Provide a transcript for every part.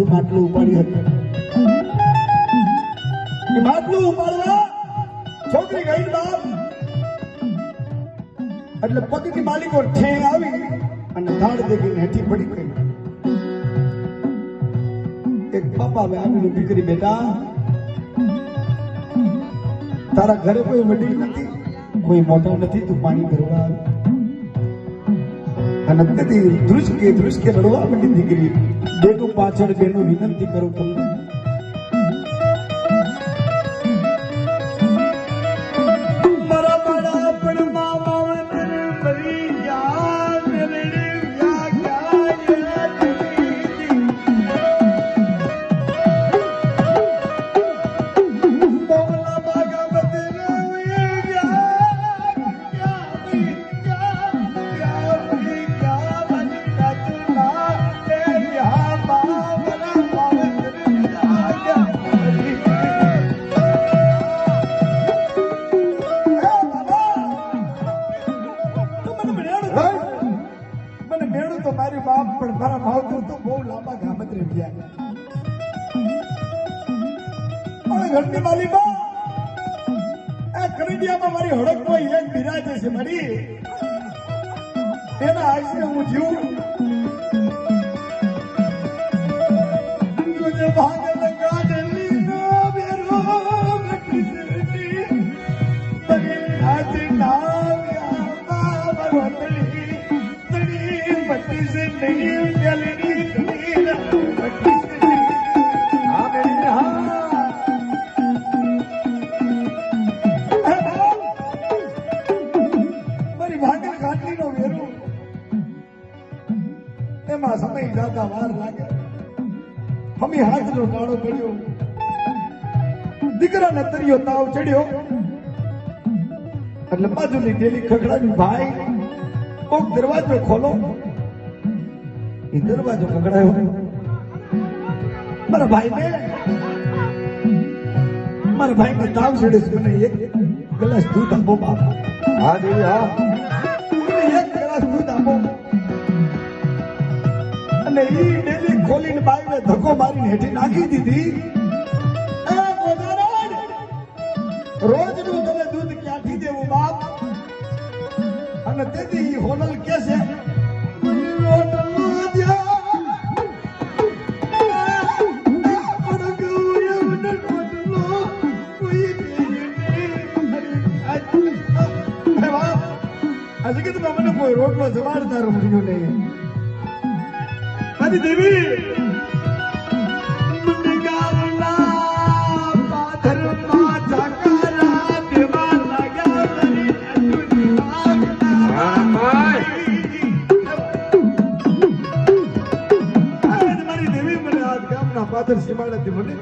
માટલું ઉપાડી હતું એ માટલું ઉપાડવા છોકરી ગઈ બાપ એટલે પગની માલિકો ઠે આવી અને ધાડ દેખીને હેઠી પડી ગઈ. એક બાપા આવીને ઊભી કરી, બેટા તારા ઘરે કોઈ વડીલ નથી, કોઈ મોટો નથી, તું પાણી ભરવા આવે. અને તેથી ધ્રુસકે લડવા માંડી દીકરી. બેટું પાછળ બેનું વિનંતી કરું તમને, મારી બાપ પણ મારા માવતર તો બહુ લાંબા ગામત રહી ગયા. પણ ઘરની મારી બા આ કનેડિયામાં મારી હડકમાં એક બિરાજે છે મારી, તેના આશરે હું જીવું. તુજે ભાગલ ગાડલી નો બેરો મટી તને આજ નાવ્યા બાવતડી તડી મટી સે નહીં ગલડી તડી મટી સે આ બેરી હા મારી ભાગલ ગાડલી નો બેરો એમાં સમય જાતા વાર લાગે. મમ્મી હાથનો ટાળો પડ્યો, દીકરાને તરિયો તાવ ચડ્યો એટલે બાજુની ડેલી ખગડાવી, ભાઈ કોક દરવાજો ખોલો. એ દરવાજો ખગડાયો. મારા ભાઈને તાવ ચડે છે, મને એક ગ્લાસ દૂધ આપો બાપ. હા દેવી હા, એક ગ્લાસ દૂધ આપો. અને ઈ ડેલી ખોલીને બાઈને ધક્કો મારીને હેઠી નાખી દીધી. રોજનું તમે દૂધ ક્યાંથી દેવું બાપ? અને તેથી ઈ હોનલ કે છે મને કોઈ રોટલો જવાડદાર મળ્યો નહીં. દેવી પાદર સીમાડેથી મને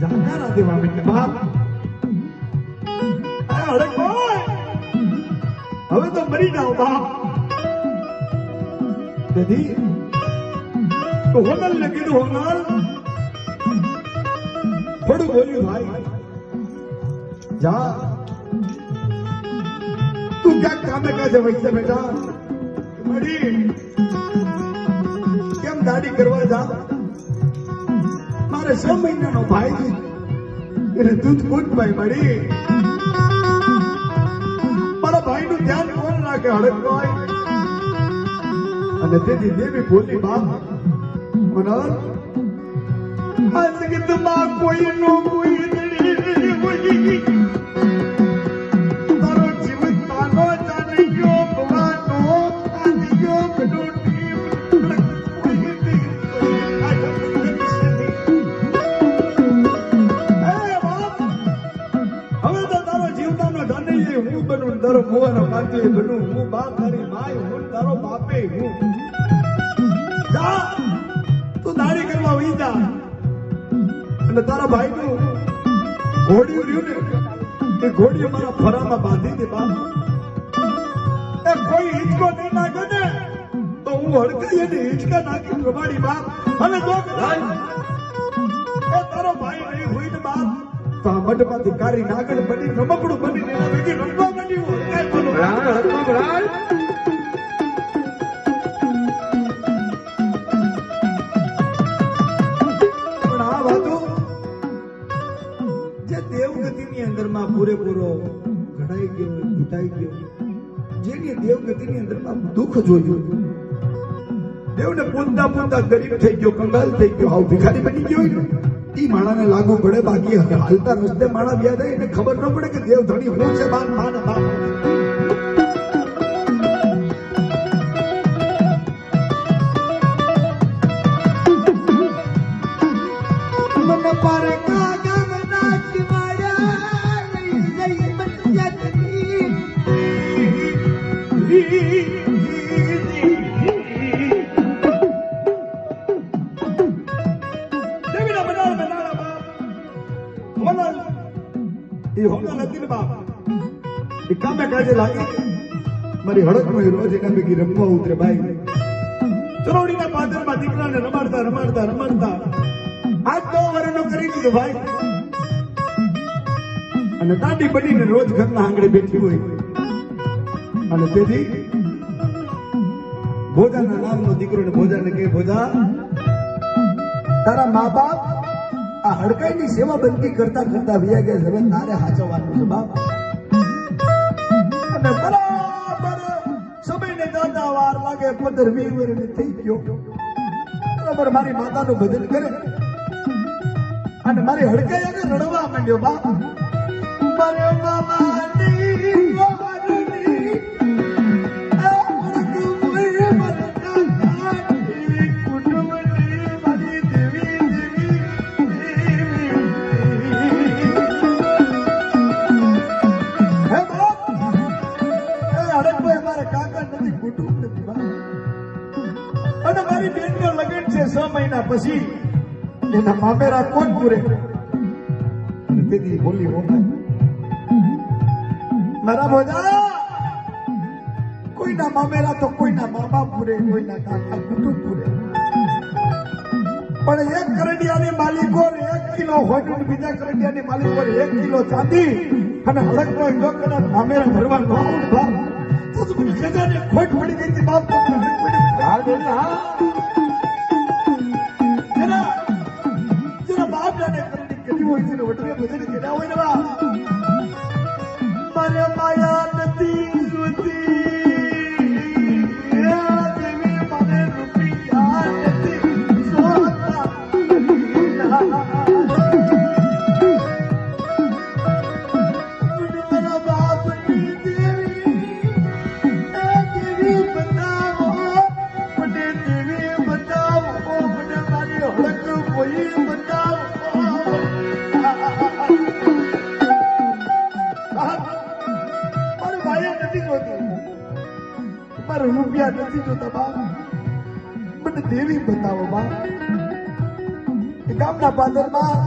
જાકારા દેવા માંડ્યા બાપ. હવે તો મરી જાઓ બાપ. તેથી હોનલ ને કીધું, હોનલ થોડું બોલ્યું, ભાઈ જા તું ક્યાંક કામે કાજે વૈસે બેટા. મળી કેમ દાઢી કરવા જા? મારે 6 મહિનાનો ભાઈ છે, એને દૂધ કોણ ભાઈ મળી? મારા ભાઈનું ધ્યાન કોણ રાખે? હડકભાઈ. અને તેથી દેવી બોલી, બાપ મનોર આજ કે તુમા કોઈ નો કોઈ તારો જીવન તાનો જાણ્યો ભવાનો આદિયો કડોટી તારો મોવાનો પાર્ટી બનું. હું બાપ તારી માય, હું તારો બાપે હું. જા તું દાઢી કરવા વઈ જા. અને તારા ભાઈનું ઘોડિયું રહ્યું ને, એ ઘોડિયું મારા ફરામાં બાંધી દે બાપ. એ કોઈ હિંચકો નહીં નાખે ને તો હું હડકાઈ એને હિંચકા નાખી પ્રમાણી બાપ. અને જો એ તારો ભાઈ નહીં હોય ને બાપ તો આ મઢમાંથી કારી નાગણ બની રમકડું બની એના ભેગી રમવા માંડ્યું. પૂરેપૂરો ઘડાઈ ગયો, ઘૂંટાઈ ગયો. જેની દેવગતિની અંદર બાપ દુઃખ જોયું. દેવને પૂજતા પૂજતા ગરીબ થઈ ગયો, કંગાલ થઈ ગયો, આવ ભિખારી બની ગયો. ઈ માણાને લાગુ પડે, બાકી હાલતા રસ્તે માણા વ્યા થાય એને ખબર ન પડે કે દેવ ધણી હું છે. બાપ માને બાપ મારી હડકમાં રોજ એના ભેગી રમવા ઉતરે. ભાઈ ચરોડીના પાદરમાં દીકરાને રમાડતા રમાડતા રમાડતા 8-9 વર્ષનો કરી દીધો ભાઈ. અને દાદી બનીને રોજ ઘરના આંગણે બેઠી હોય. અને તેથી ભોજાના નામનો દીકરો ને ભોજાને કહે, ભોજા તારા મા બાપ આ હડકાઈની સેવા બંધી કરતા કરતા વ્યા ગયા. હવે તારે હાચવવાનું છે બાપ. અને બરાબર સમયને દાદા વાર લાગે 15-20 વર્ષ થઈ ગયો. બરાબર મારી માતાનું ભજન કરે અને મારી હડકાઈ આગળ રડવા માંડ્યો. બાપ મારે મામાની વારની લગ્ન છે 6 મહિના પછી એના મામેરા કોણ પૂરે? તેથી બોલી મારા ભોજા કોઈના મામેરા તો કોઈના મા બાપ પૂરે, કોઈના કાકા કુટુંબ પૂરે. પણ એક કરડિયાની માલિકો 1 કિલો હોટલ, બીજા કરડિયાની માલિકો 1 કિલો ચાંદી અને હળકનો જો કદાચ મામેરા ભરવા ન આવડતા તો તમને ખજાને ખોટ પડી ગઈ હતી બાપ. જેના બાપ જાને કરડી કરી હોય છે ને વટરે બધાને કર્યા હોય ને બાપ. મારે માયા નથી સુતી દેવી, મને રૂપિયા નથી સોતા. મારા બાપની દેવી બતાવો, મને દેવી બતાવો, મને મારી હળક કોઈ બતાવો. મારે માયા નથી જોતી, મારે રૂપિયા નથી જોતા બાપ, મને દેવી બતાવો બાપ. ગામના પાદરમાં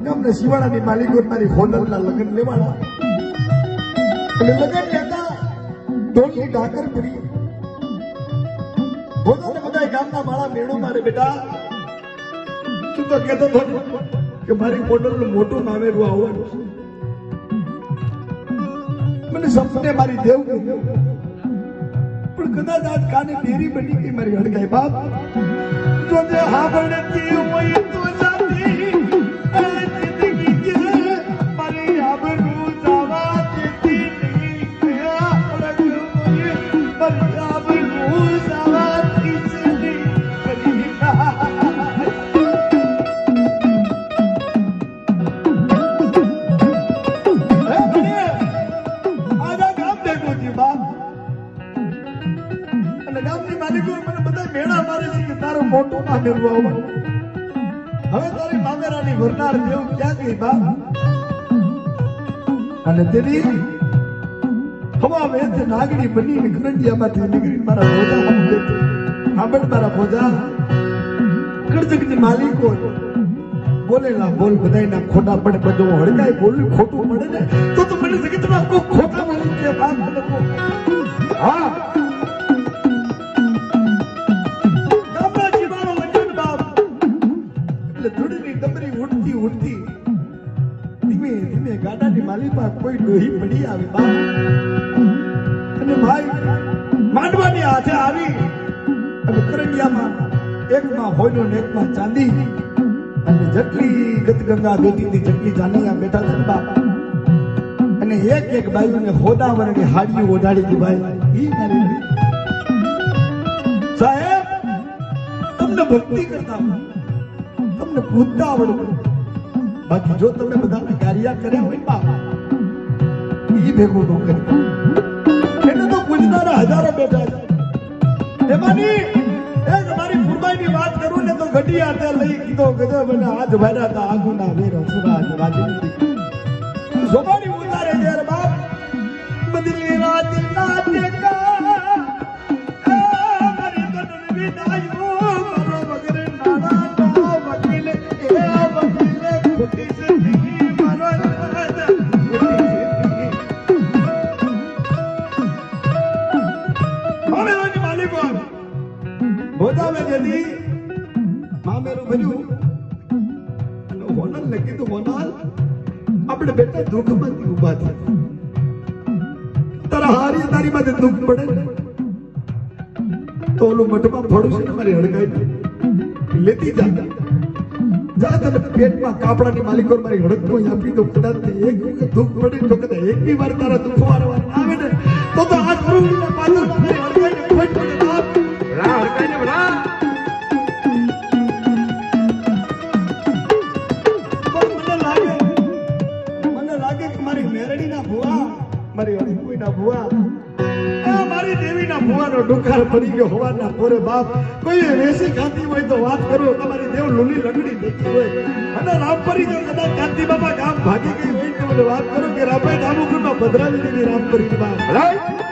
ગામના શિવાળાની માલિકો મારી હોટલના લગ્ન લેવાના. અને લગ્ન લેતા ઢોલની ઢાકર પડી. ભોજાને બધા ગામના માળા મેળો મારે બેટા. તું તો કહેતો હતો કે મારી હોટલનું મોટું મામેરું આવવાનું. મને સપને મારી દેવ ગયું, પણ કદાચ આજ કાને ડેરી બની ગઈ મારી હડકાઈ બાપ. જો તે હાંભળતી હોય તો સાથી જિંદગી કે મારી આબરૂ જવા દેતી નહીં. હળક મોય મારી આબરૂ જવા દેતી નહીં. આજા ગામ ભેગું થયું બાપ. અને ગામની માલિકો મને બધા મેળા મારે છે કે તારું મોટું મામેરું આવવાનું. હવે તારી મામેરાની વરનાર દેવ ક્યાં ગઈ બાપ? અને તેની હવા વેચ નાગડી બની કરંડિયામાંથી નીકળી મારા ભોજા સાંભળ. મારા ભોજા કરજગની માલિકો બોલેલા બોલ બધાયના ખોટા પડે. બધું હળગાય બોલ્યું ખોટું પડે ને તો મને જગતમાં કોઈ ખોટા મળી ગયા બાપ. હા ધૂળની ડમરી ઉડતી ઉડતી ધીમે ધીમે ગાડાની માલીમાં કોઈ ડોહી પડી આવી બાપ. અને ભાઈ માંડવાની હાથે આવી અને કરંડિયામાં એકમાં હોયનો ને એકમાં ચાંદી અને જેટલી ગતગંગા દોતી હતી જેટલી જાનૈયા બેઠા છે બાપ અને એક એક બાયુને હોદાવરની હાડીઓ ઓઢાડી કે ભાઈ ઈ મારી સાહેબ તમને ભક્તિ કરતા તમને પૂજતા આવડે બાકી જો તમે બધાને કાર્યા કર્યા હોય બાપ ઈ ભેગું ન કરી એને તો પૂજનારા હજારો બેઠા છે એમાંની એક મારી ફુરબાઈની વાત કરું ને તો ઘડિયા તે લઈ કીધો ગજબ અને આજ ભાડા તા આગુના વીર સુરાજ રાજનીતિ સોબાની ઉતારે છે બાપ બદલી રાત ના દેખા મારી તન વિદાયો મારો વગરે નાના તો વકીલ એ વકીલે ખોટી જિંદગી મારો મામેરોની માલિકો બોધાવે જેથી મામેરું ભર્યું અને હોનલ ને કીધું હોનલ આપણે બેટા દુઃખમાંથી ઉભા થયા તારા હારી તારી માથે દુઃખ પડે તો ઓલું મઠમાં ફળું છે ને મારી હડકાઈ લેતી જા તને પેટમાં કાપડાની માલિકો મારી હડકો આપી દો કદાચ એક વખત દુઃખ પડે તો કદાચ એક બી વાર તારા દુઃખ વારવાર આવે ને તો આ કરું પાછળ મારી હડકાઈને ખોટ પડે બાપ રા હડકાઈને બડા મારી અડીકુઈના ભુવા મારી દેવીના ભુવાનો ડુકાર પડી ગયો હોવાના પોરે બાપ કોઈ વેસી ખાતી હોય તો વાત કરો તમારી દેવ લુલી લગડી દેતી હોય અને રામપરી જો કદાચ ગાંધી બાબા ગામ ભાગી ગઈ હોય તો મને વાત કરો કે રાભાઈ ધામુકુરમાં ભદ્રાવી દીધી રામપરી બાપ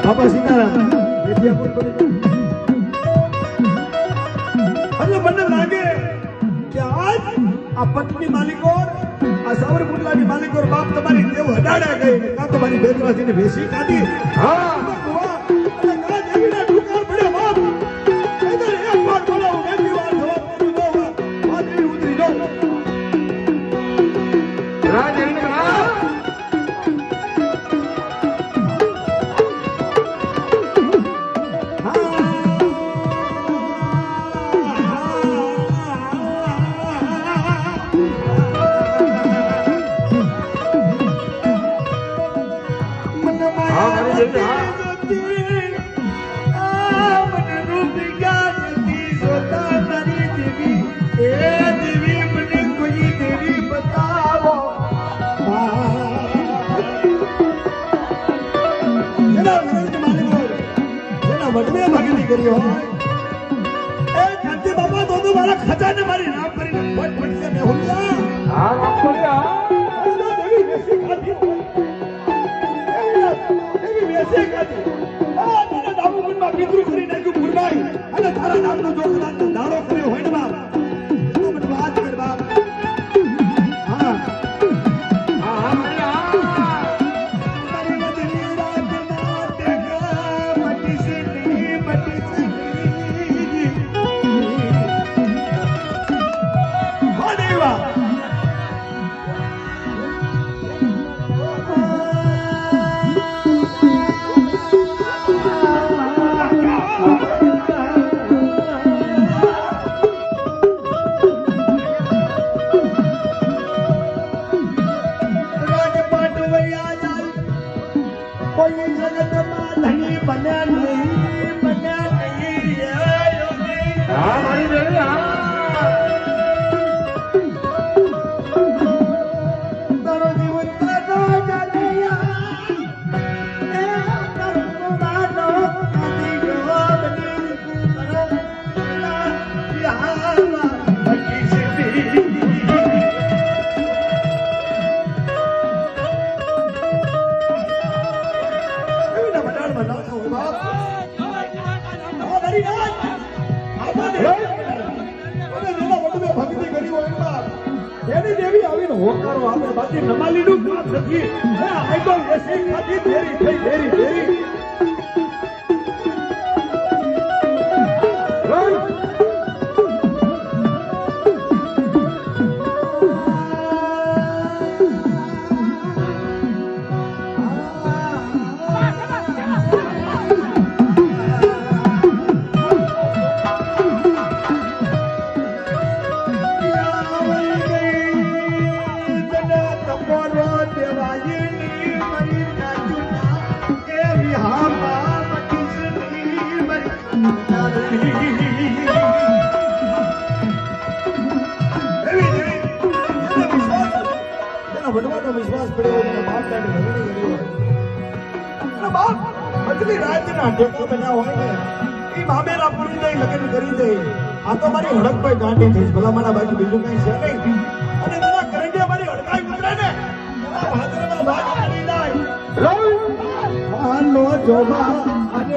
બાપા સીતારામ એટલે મને લાગે કે આજ આ પટની માલિકો આ સાવરકુંડલાની માલિકો બાપ તમારી દેવ હડાડા ગઈ કાં તો મારી બેતરાજીને વેસી કાઢી હા અને કા દેવીના ઢુકાર પડ્યો બાપ એટલે એક વાર બોલાવો એક વાર જવાબ દીધો આ દેવી ઉતરી જાઓ રાજ ખજાને મારી નામ કરીને પટ પડશે મે હુલ્યા હા નામ પડ્યા દેવી વેસી ખાધી દેવી વેસી ખાધી આ તને દામુકુંડમાં પિતૃ કરી નાખ્યું ગુરબાઈ અને તારા નામનો જોગદાન દાડો કર્યો હોય ને બાપ તો મને વાત કર બાપ હા હા મારી મદની રાત ના દેખા મટી સે મારી નાખ આમાં અને જેના વડવે ભક્તિ કરી હોય એમાં એની દેવી આવીને હોકારો આપે બાકી નમાલીનું કામ નથી આઈ તો એસી ખાધી તેરી થઈ તેરી તેરી વિશ્વાસ પડ્યો બાપ બધી રાતના ટેકો બન્યા હોય ને એ બાબેરા પૂરી દઈ લગ્ન કરી દે આ તો મારી હડક પર ગાંઠી થઈ ભલામાના બાજુ બીજું કઈ છે નહીં અને તેના કરંડિયા મારી હડકાઈ ઉતરે ને ભાદરમાં ભાગ કરી જાય હાલો જોબા અને